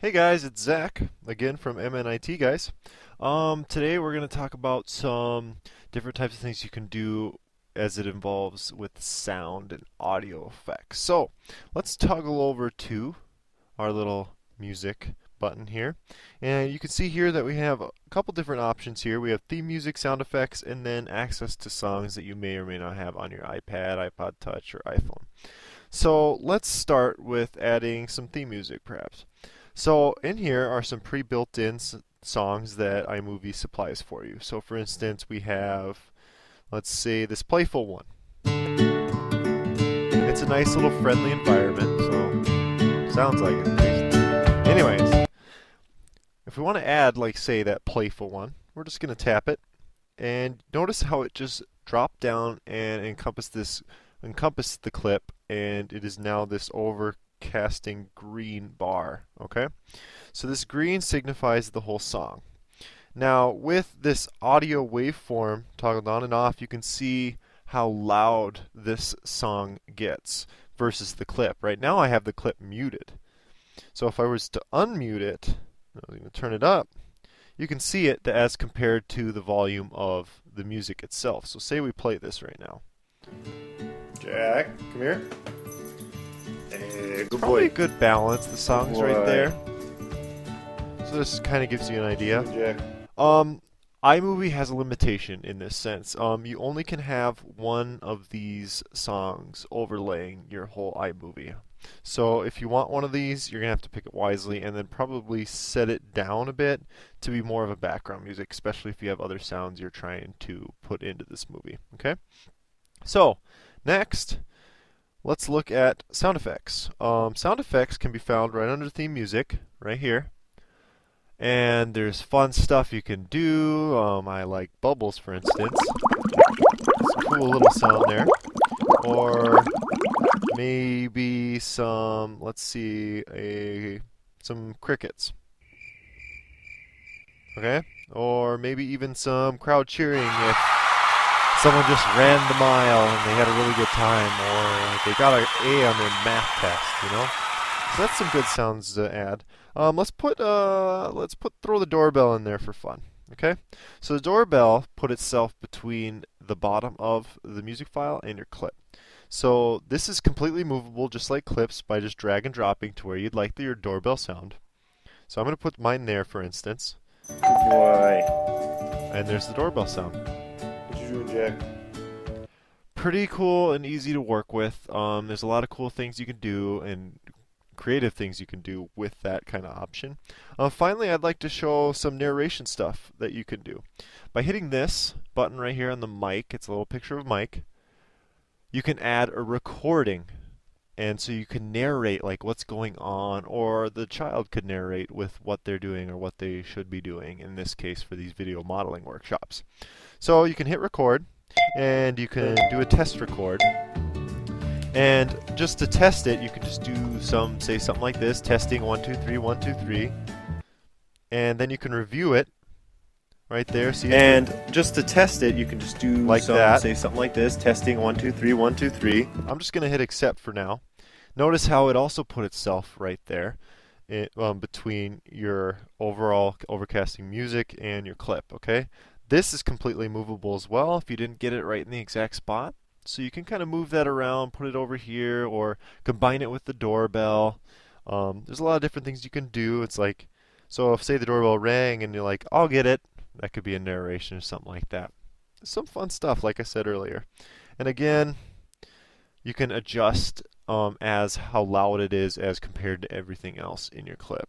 Hey guys, it's Zach again from MNIT guys. Today we're going to talk about some different types of things you can do as it involves with sound and audio effects. So let's toggle over to our little music button here, and you can see here that we have a couple different options here. We have theme music, sound effects, and then access to songs that you may or may not have on your iPad, iPod Touch, or iPhone. So let's start with adding some theme music perhaps. So in here are some pre-built-in songs that iMovie supplies for you. So for instance, we have, let's say, this playful one. It's a nice little friendly environment, so sounds like it at least. Anyways, if we want to add, like, say, that playful one, we're just going to tap it, and notice how it just dropped down and encompassed the clip, and it is now this overcasting green bar. Okay, so this green signifies the whole song. Now with this audio waveform toggled on and off, you can see how loud this song gets versus the clip. Right now I have the clip muted, so if I was to unmute it, I'm going to turn it up, you can see it as compared to the volume of the music itself. So say we play this right now. Jack, come here. Hey, good boy. A good balance. The song's right there. So this kind of gives you an idea. Jack. iMovie has a limitation in this sense. You only can have one of these songs overlaying your whole iMovie. So if you want one of these, you're going to have to pick it wisely and then probably set it down a bit to be more of a background music, especially if you have other sounds you're trying to put into this movie. Okay? So, next, let's look at sound effects. Sound effects can be found right under theme music, right here. And there's fun stuff you can do. I like bubbles, for instance. It's a cool little sound there. Or maybe some, let's see, some crickets. Okay? Or maybe even some crowd cheering if someone just ran the mile and they had a really good time, or they got an A on their math test, you know? So that's some good sounds to add. Let's throw the doorbell in there for fun. Okay? So the doorbell put itself between the bottom of the music file and your clip. So this is completely movable, just like clips, by just drag and dropping to where you'd like your doorbell sound. So I'm going to put mine there, for instance. Good boy. And there's the doorbell sound. What you doing, Jack? Pretty cool and easy to work with. There's a lot of cool things you can do and creative things you can do with that kind of option. Finally, I'd like to show some narration stuff that you can do. By hitting this button right here on the mic, it's a little picture of a mic, you can add a recording. And so you can narrate like what's going on, or the child could narrate with what they're doing or what they should be doing, in this case for these video modeling workshops. So you can hit record, and you can do a test record. And just to test it, you can just say something like this, testing 1 2 3 1 2 3, and then you can review it right there. See, and just to test it, you can just do like that. Say something like this, testing 1 2 3 1 2 3. I'm just going to hit accept for now. Notice how it also put itself right there between your overall overcasting music and your clip. Okay, this is completely movable as well if you didn't get it right in the exact spot. So you can kind of move that around, put it over here, or combine it with the doorbell. There's a lot of different things you can do. It's like, so if say the doorbell rang and you're like, I'll get it, that could be a narration or something like that. Some fun stuff, like I said earlier. And again, you can adjust as how loud it is as compared to everything else in your clip.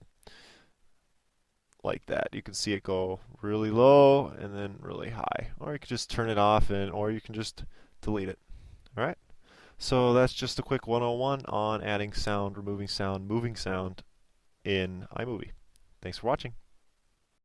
Like that. You can see it go really low and then really high. Or you can just turn it off, or you can just delete it. Alright? So that's just a quick 101 on adding sound, removing sound, moving sound in iMovie. Thanks for watching.